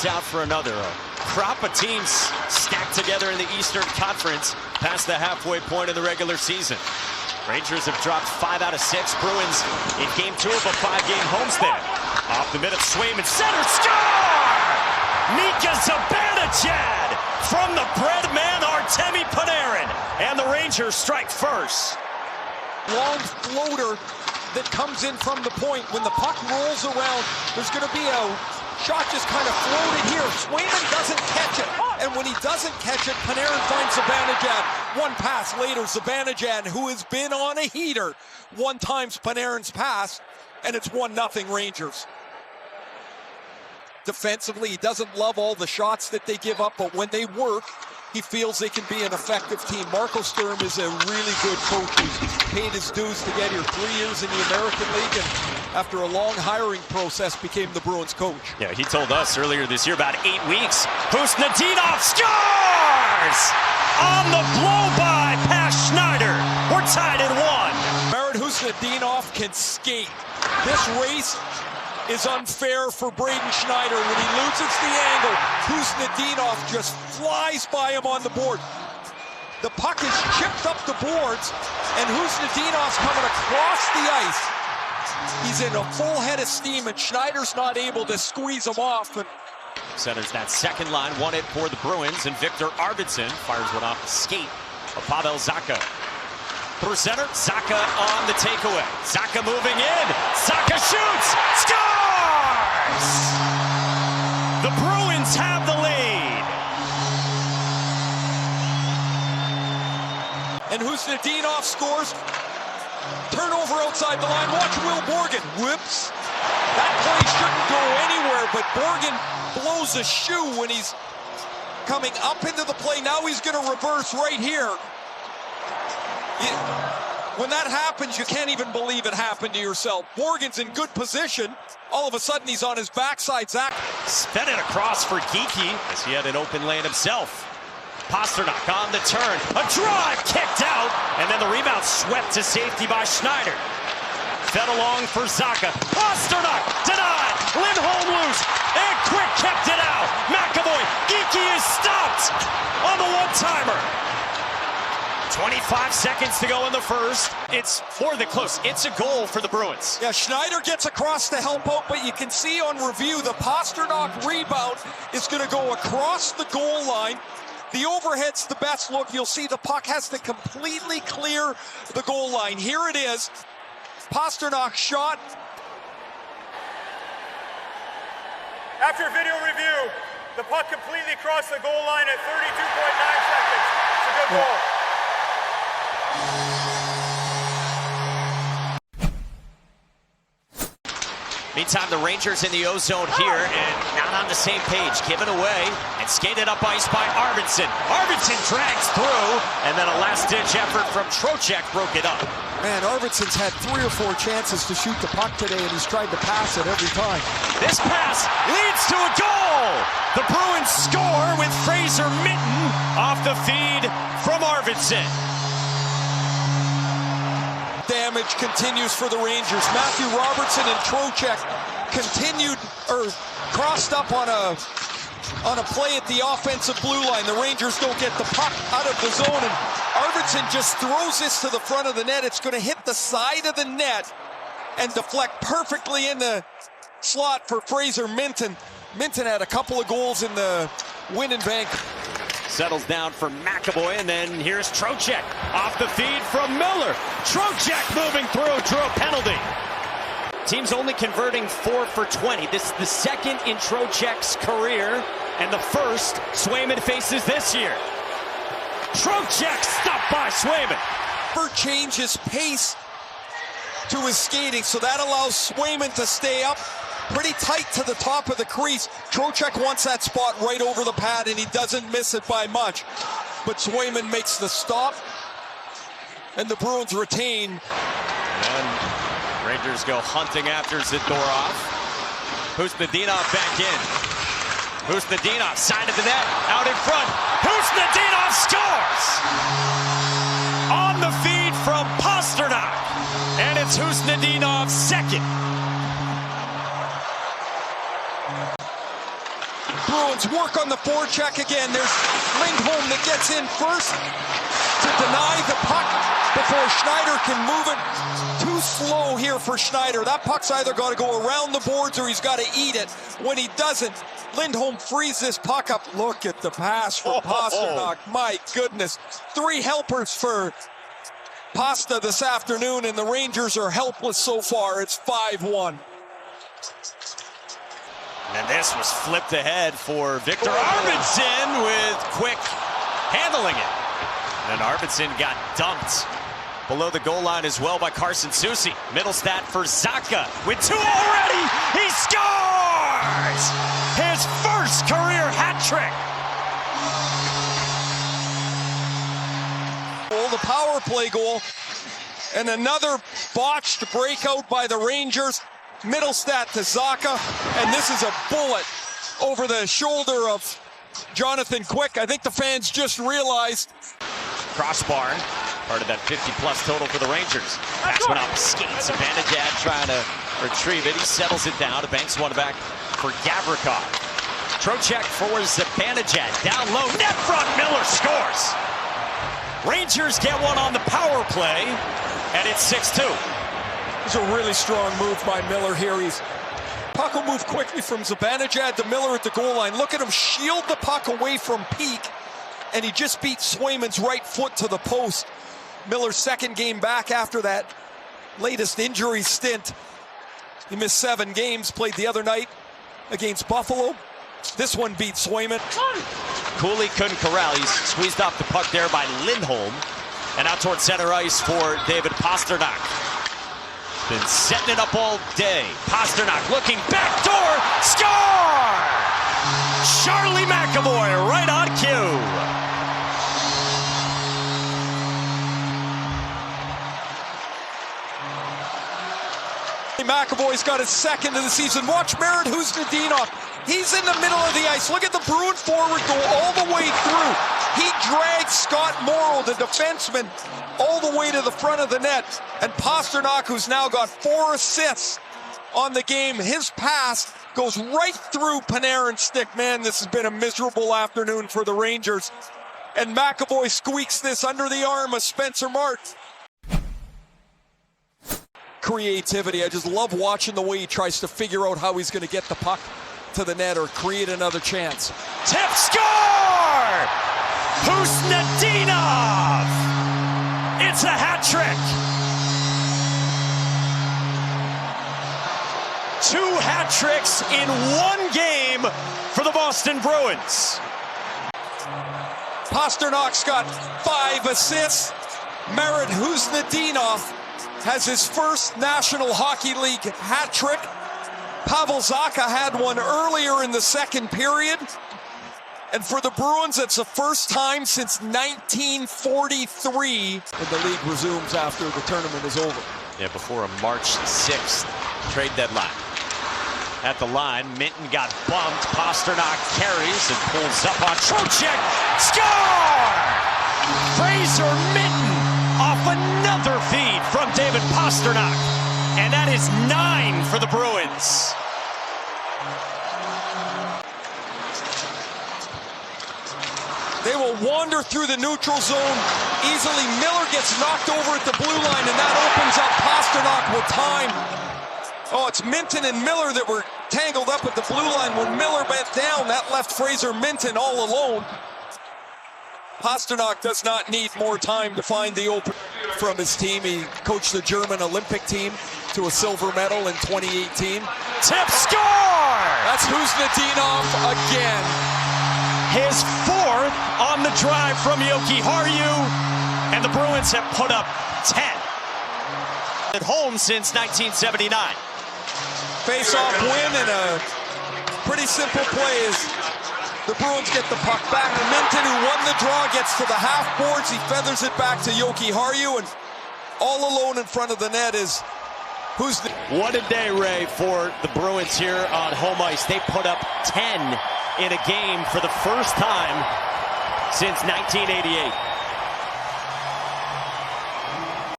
Out for another crop of teams stacked together in the Eastern Conference past the halfway point of the regular season. Rangers have dropped 5 out of 6. Bruins in game 2 of a 5-game homestand. Off the mid of Swayman, center score! Mika Zibanejad from the bread man Artemi Panarin, and the Rangers strike first. Long floater that comes in from the point. When the puck rolls around, there's going to be a shot just kind of floated here. Swayman doesn't catch it. And when he doesn't catch it, Panarin finds Zibanejad. One pass later, Zibanejad, who has been on a heater, one times Panarin's pass, and it's 1-0 Rangers. Defensively, he doesn't love all the shots that they give up, but when they work, he feels they can be an effective team. Marco Sturm is a really good coach who's paid his dues to get here. 3 years in the American League, and after a long hiring process, became the Bruins coach. Yeah, he told us earlier this year, about 8 weeks. Husnudinov scores! On the blow-by past Schneider. We're tied at 1. Barrett Husnudinov can skate. This race is unfair for Braden Schneider. When he loses the angle, Husnudinov just flies by him on the board. The puck is chipped up the boards, and Husnudinov's coming across the ice. He's in a full head of steam, and Schneider's not able to squeeze him off. And centers that second line, won it for the Bruins, and Victor Arvidsson fires one off the skate of Pavel Zacha. Through center, Zacha on the takeaway. Zacha moving in. Zacha shoots! Scores! The Bruins have the lead. And Husnudinov scores. Turnover outside the line. Watch Will Borgen. Whoops. That play shouldn't go anywhere, but Borgen blows a shoe when he's coming up into the play. Now he's going to reverse right here. When that happens, you can't even believe it happened to yourself. Borgen's in good position. All of a sudden, he's on his backside. Zach sped it across for Geekie as he had an open lane himself. Pasternak on the turn. A drive kicked out, and then the rebound swept to safety by Schneider. Fed along for Zacha. Pasternak denied. Lindholm loose. And quick kept it out. McAvoy. Geekie is stopped on the one-timer. 25 seconds to go in the first. It's more than close. It's a goal for the Bruins. Yeah, Schneider gets across to help out, but you can see on review the Pasternak rebound is going to go across the goal line. The overhead's the best look. You'll see the puck has to completely clear the goal line. Here it is. Pasternak shot. After video review, the puck completely crossed the goal line at 32.9 seconds. It's a good goal. Meantime, the Rangers in the O-zone here and not on the same page. Given away and skated up ice by Arvidsson. Arvidsson drags through, and then a last-ditch effort from Trocheck broke it up. Man, Arvidsson's had 3 or 4 chances to shoot the puck today, and he's tried to pass it every time. This pass leads to a goal! The Bruins score with Fraser Minten off the feed from Arvidsson. Damage continues for the Rangers. Matthew Robertson and Trocheck continued or crossed up on a play at the offensive blue line. The Rangers don't get the puck out of the zone, and Arvidsson just throws this to the front of the net. It's going to hit the side of the net and deflect perfectly in the slot for Fraser Minten. Minten had a couple of goals in the win in Vancouver. Settles down for McAvoy, and then here's Trocheck off the feed from Miller. Trocheck moving through, drew a penalty. Team's only converting 4 for 20. This is the second in Trocheck's career, and the first Swayman faces this year. Trocheck stopped by Swayman. Change his pace to his skating, so that allows Swayman to stay up pretty tight to the top of the crease. Trocheck wants that spot right over the pad, and he doesn't miss it by much. But Swayman makes the stop, and the Bruins retain. And Rangers go hunting after Zadorov. Husnudinov back in. Husnudinov, side of the net, out in front. Husnudinov scores! On the feed from Pasternak. And it's Husnudinov's second. Bruins work on the forecheck again. There's Lindholm that gets in first to deny the puck before Schneider can move it. Too slow here for Schneider. That puck's either got to go around the boards or he's got to eat it. When he doesn't, Lindholm frees this puck up. Look at the pass for Pastrnak. My goodness. 3 helpers for Pasta this afternoon, and the Rangers are helpless so far. It's 5-1. And this was flipped ahead for Victor Arvidsson with Quick handling it. And Arvidsson got dumped below the goal line as well by Carson Soucy. Middle stat for Zacha with 2 already. He scores! His first career hat trick. The power play goal, and another botched breakout by the Rangers. Middle stat to Zacha, and this is a bullet over the shoulder of Jonathan Quick. I think the fans just realized. Crossbar, part of that 50-plus total for the Rangers. Pass went off skates. Zibanejad trying to retrieve it. He settles it down. Banks one back for Gavrikov. Trocheck for Zibanejad. Down low. Net front. Miller scores. Rangers get one on the power play, and it's 6-2. It's a really strong move by Miller here. Puck will move quickly from Zibanejad to Miller at the goal line. Look at him shield the puck away from Peak, and he just beat Swayman's right foot to the post. Miller's second game back after that latest injury stint. He missed 7 games, played the other night against Buffalo. This one beat Swayman. Cooley couldn't corral. He's squeezed off the puck there by Lindholm. And out towards center ice for David Pastrnak. Been setting it up all day. Pastrnak looking back door. Score! Charlie McAvoy right on cue. McAvoy's got his second of the season. Watch Merritt Huznadinov. He's in the middle of the ice. Look at the Bruin forward go all the way through. He drags Scott Morrow, the defenseman, all the way to the front of the net. And Pastrnak, who's now got 4 assists on the game, his pass goes right through Panarin's stick. Man, this has been a miserable afternoon for the Rangers. And McAvoy squeaks this under the arm of Spencer Martin. Creativity. I just love watching the way he tries to figure out how he's going to get the puck to the net or create another chance. Tip score! Huznadinov! It's a hat trick. 2 hat tricks in 1 game for the Boston Bruins. Pasternak's got 5 assists. Merritt Huznadinov has his first National Hockey League hat trick. Pavel Zacha had one earlier in the second period. And for the Bruins, it's the first time since 1943 when the league resumes after the tournament is over. Yeah, before a March 6th trade deadline. At the line, Minton got bumped. Pastrnak carries and pulls up on Trocheck. Score! Fraser Minton off another feed from David Pastrnak. And that is 9 for the Bruins. They will wander through the neutral zone easily. Miller gets knocked over at the blue line, and that opens up Pastrnak with time. Oh, it's Minton and Miller that were tangled up at the blue line. When Miller bent down, that left Fraser Minton all alone. Pastrnak does not need more time to find the open from his team. He coached the German Olympic team to a silver medal in 2018. Tip score! That's Huznadinov again. His 4th on the drive from Yoki Harju, and the Bruins have put up 10 at home since 1979. Face-off win, and a pretty simple play is the Bruins get the puck back. Minton, who won the draw, gets to the half boards. He feathers it back to Yoki Harju, and all alone in front of the net is What a day, Ray, for the Bruins here on home ice. They put up 10 in a game for the first time since 1988.